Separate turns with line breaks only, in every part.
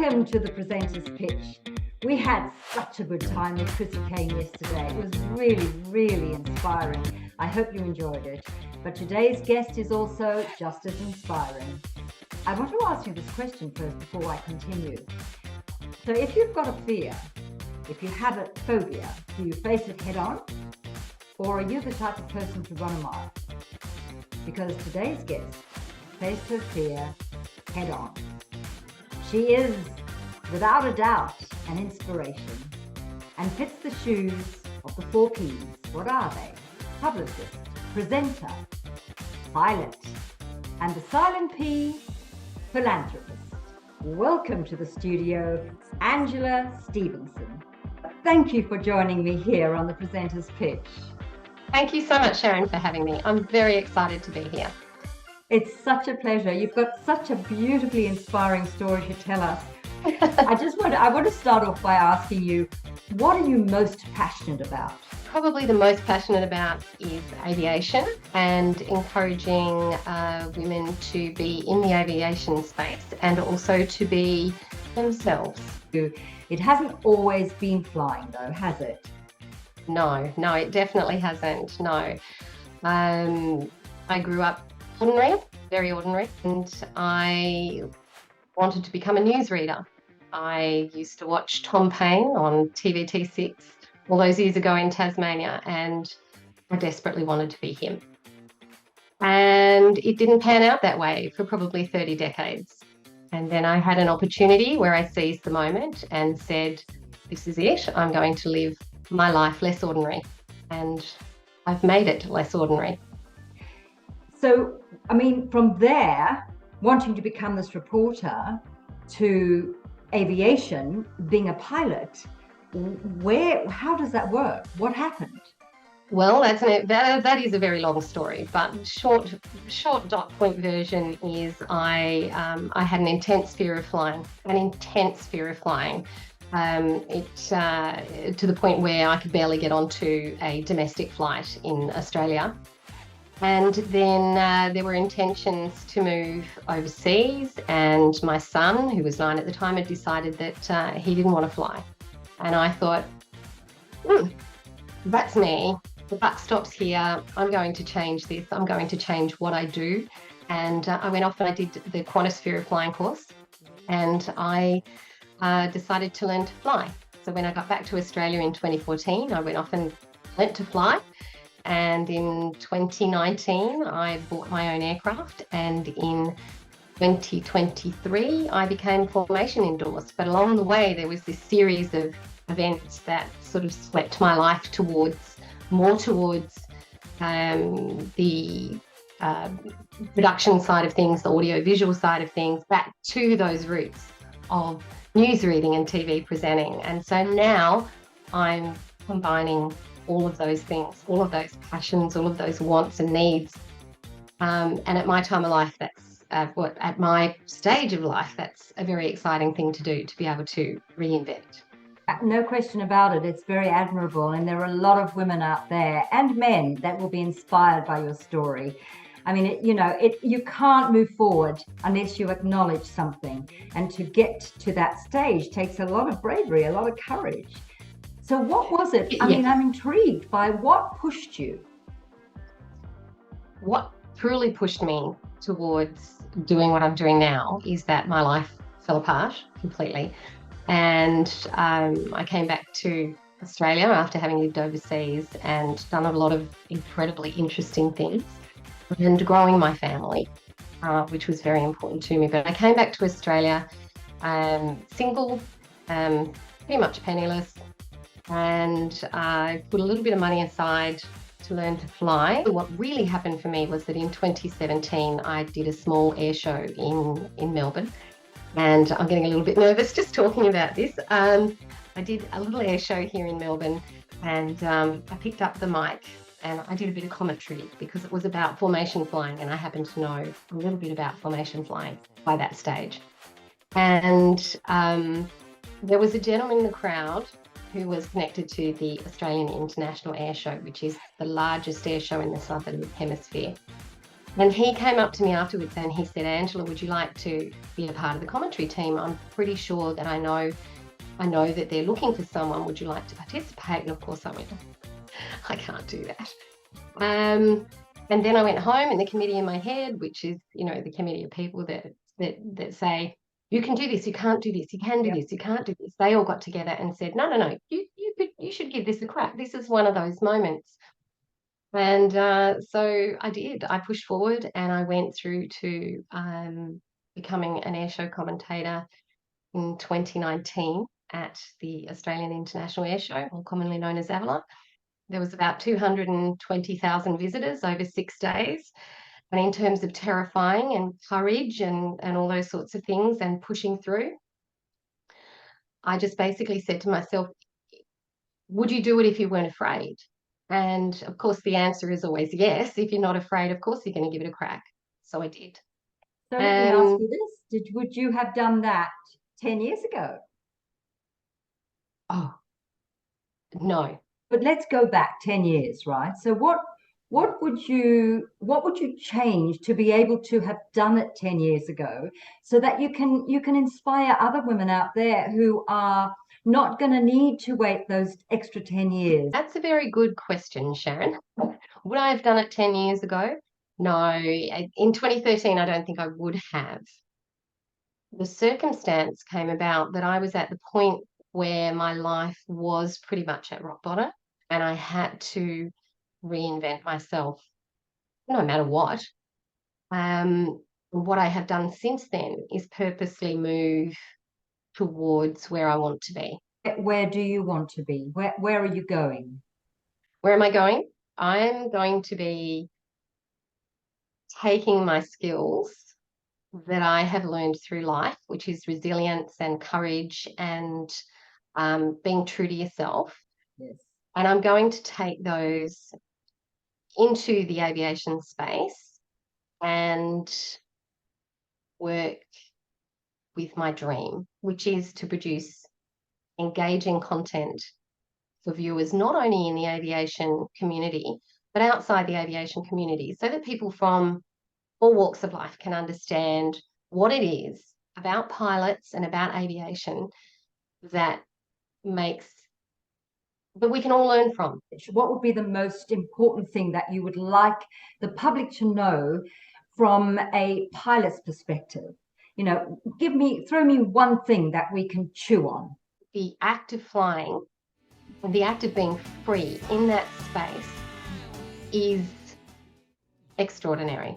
Welcome to the Presenter's Pitch. We had such a good time with Chrissy Kane yesterday. It was really inspiring. I hope you enjoyed it. But today's guest is also just as inspiring. I want to ask you this question first before I continue. So if you've got a fear, if you have a phobia, do you face it head on? Or are you the type of person to run a mile? Because today's guest faced her fear head on. She is, without a doubt, an inspiration and fits the shoes of the 4 Ps. What are they? Publicist, presenter, pilot, and the silent P, philanthropist. Welcome to the studio, Angela Stevenson. Thank you for joining me here on the Presenter's Pitch.
Thank you so much, Sharon, for having me. I'm very excited to be here.
It's such a pleasure. You've got such a beautifully inspiring story to tell us. I want to start off by asking you, what are you most passionate about?
Probably the most passionate about is aviation and encouraging women to be in the aviation space and also to be themselves.
It hasn't always been flying though, has it?
No, it definitely hasn't. No. I grew up ordinary, very ordinary, and I wanted to become a newsreader. I used to watch Tom Paine on TVT6 all those years ago in Tasmania, and I desperately wanted to be him. And it didn't pan out that way for probably 30 decades. And then I had an opportunity where I seized the moment and said, this is it, I'm going to live my life less ordinary. And I've made it less ordinary.
So, I mean, from there, wanting to become this reporter to aviation, being a pilot, how does that work? What happened?
Well, that is a very long story, but short dot point version is I had an intense fear of flying, to the point where I could barely get onto a domestic flight in Australia. And then there were intentions to move overseas, and my son, who was 9 at the time, had decided that he didn't want to fly. And I thought, that's me. The buck stops here. I'm going to change this. I'm going to change what I do. And I went off and I did the Qantas Fear of Flying course, and I decided to learn to fly. So when I got back to Australia in 2014, I went off and learnt to fly. And in 2019, I bought my own aircraft, and in 2023, I became formation endorsed. But along the way, there was this series of events that sort of swept my life more towards the production side of things, the audio-visual side of things, back to those roots of news reading and TV presenting. And so now I'm combining all of those things, all of those passions, all of those wants and needs. And at my time of life, at my stage of life, that's a very exciting thing to do, to be able to reinvent.
No question about it. It's very admirable. And there are a lot of women out there and men that will be inspired by your story. I mean, you can't move forward unless you acknowledge something. And to get to that stage takes a lot of bravery, a lot of courage. So what was it? I mean, I'm intrigued by what pushed you.
What truly pushed me towards doing what I'm doing now is that my life fell apart completely. And I came back to Australia after having lived overseas and done a lot of incredibly interesting things and growing my family, which was very important to me. But I came back to Australia single, pretty much penniless, and I put a little bit of money aside to learn to fly. What really happened for me was that in 2017, I did a small air show in Melbourne, and I'm getting a little bit nervous just talking about this. I did a little air show here in Melbourne, and I picked up the mic and I did a bit of commentary because it was about formation flying, and I happened to know a little bit about formation flying by that stage. And there was a gentleman in the crowd who was connected to the Australian International Air Show, which is the largest air show in the Southern Hemisphere. And he came up to me afterwards and he said, Angela, would you like to be a part of the commentary team? I'm pretty sure that I know that they're looking for someone. Would you like to participate? And of course I went, I can't do that. And then I went home, and the committee in my head, which is, the committee of people that say, you can do this, you can't do this, you can do this, you can't do this. They all got together and said, no, you should give this a crack. This is one of those moments. And so I did. I pushed forward and I went through to becoming an airshow commentator in 2019 at the Australian International Airshow, or commonly known as AVLA. There was about 220,000 visitors over 6 days. And in terms of terrifying and courage and all those sorts of things and pushing through, I just basically said to myself, would you do it if you weren't afraid? And of course, the answer is always yes. If you're not afraid, of course, you're going to give it a crack. So I did.
So let me ask you this. Would you have done that 10 years ago?
Oh, no.
But let's go back 10 years, right? So what would you change to be able to have done it 10 years ago, so that you can inspire other women out there who are not going to need to wait those extra 10 years?
That's a very good question, Sharon. Would I have done it 10 years ago? No. In 2013, I don't think I would have. The circumstance came about that I was at the point where my life was pretty much at rock bottom, and I had to reinvent myself no matter what. What I have done since then is purposely move towards where I want to be.
Where do you want to be? Where are you going?
Where am I going? I'm going to be taking my skills that I have learned through life, which is resilience and courage and being true to yourself.
Yes.
And I'm going to take those into the aviation space and work with my dream, which is to produce engaging content for viewers, not only in the aviation community, but outside the aviation community, so that people from all walks of life can understand what it is about pilots and about aviation that we can all learn from.
What would be the most important thing that you would like the public to know from a pilot's perspective? Throw me one thing that we can chew on.
The act of flying and the act of being free in that space is extraordinary.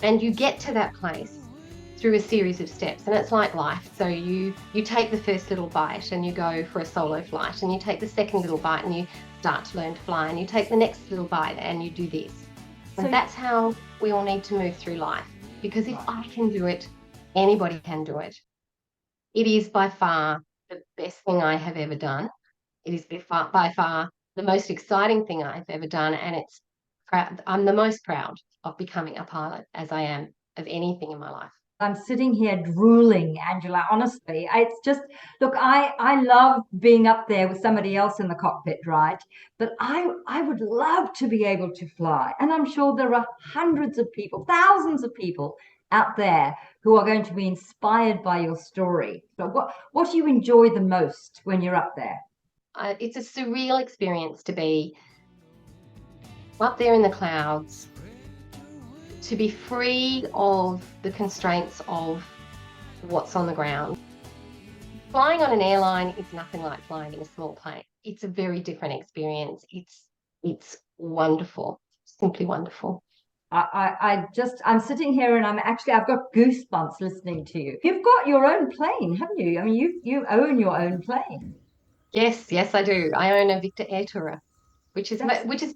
And you get to that place through a series of steps, and it's like life. So you take the first little bite and you go for a solo flight, and you take the second little bite and you start to learn to fly, and you take the next little bite and you do this. And that's how we all need to move through life, because if I can do it, anybody can do it. It is by far the best thing I have ever done. It is by far the most exciting thing I've ever done, and I'm the most proud of becoming a pilot as I am of anything in my life.
I'm sitting here drooling, Angela, honestly. It's just, look, I love being up there with somebody else in the cockpit, right? But I would love to be able to fly. And I'm sure there are hundreds of people, thousands of people out there who are going to be inspired by your story. But what do you enjoy the most when you're up there?
It's a surreal experience to be up there in the clouds, to be free of the constraints of what's on the ground. Flying on an airline is nothing like flying in a small plane. It's a very different experience. It's wonderful, simply wonderful.
I'm sitting here and I've got goosebumps listening to you. You've got your own plane, haven't you? I mean, you own your own plane.
Yes, I do. I own a Victor Air Tourer, which is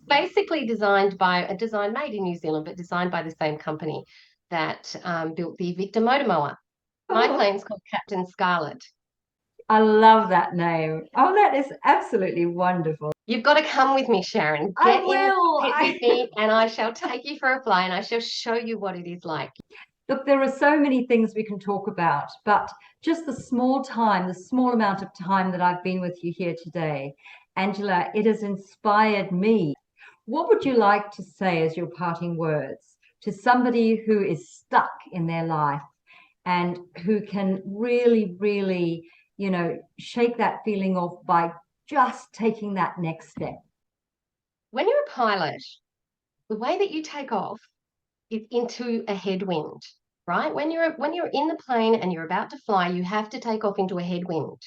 basically made in New Zealand, but designed by the same company that built the Victor motor mower. My plane's called Captain Scarlet.
I love that name. Oh, that is absolutely wonderful.
You've got to come with me, Sharon.
I will.
With me, and I shall take you for a fly, and I shall show you what it is like.
Look, there are so many things we can talk about, but just the small amount of time that I've been with you here today, Angela, it has inspired me. What would you like to say as your parting words? to somebody who is stuck in their life and who can really, really, shake that feeling off by just taking that next step?
When you're a pilot, the way that you take off is into a headwind, right? When you're in the plane and you're about to fly, you have to take off into a headwind.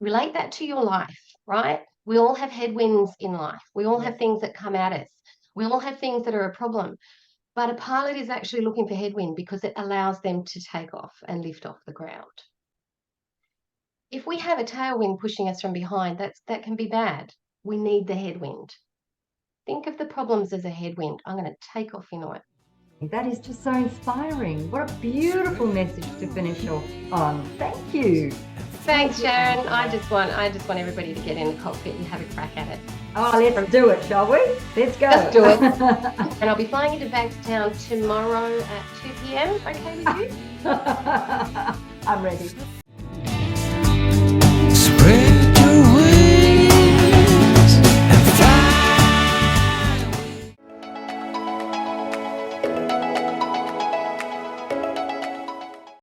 Relate that to your life, right? We all have headwinds in life. We all have things that come at us. We all have things that are a problem. But a pilot is actually looking for headwind because it allows them to take off and lift off the ground. If we have a tailwind pushing us from behind, that can be bad. We need the headwind. Think of the problems as a headwind. I'm going to take off into it.
That is just so inspiring. What a beautiful message to finish off on. Thank you.
Thanks, Sharon. I just want everybody to get in the cockpit and have a crack at it.
Oh, let's do it, shall we? Let's go.
Let's do it. And I'll be flying into Bankstown tomorrow at 2 p.m. Okay with you?
I'm ready.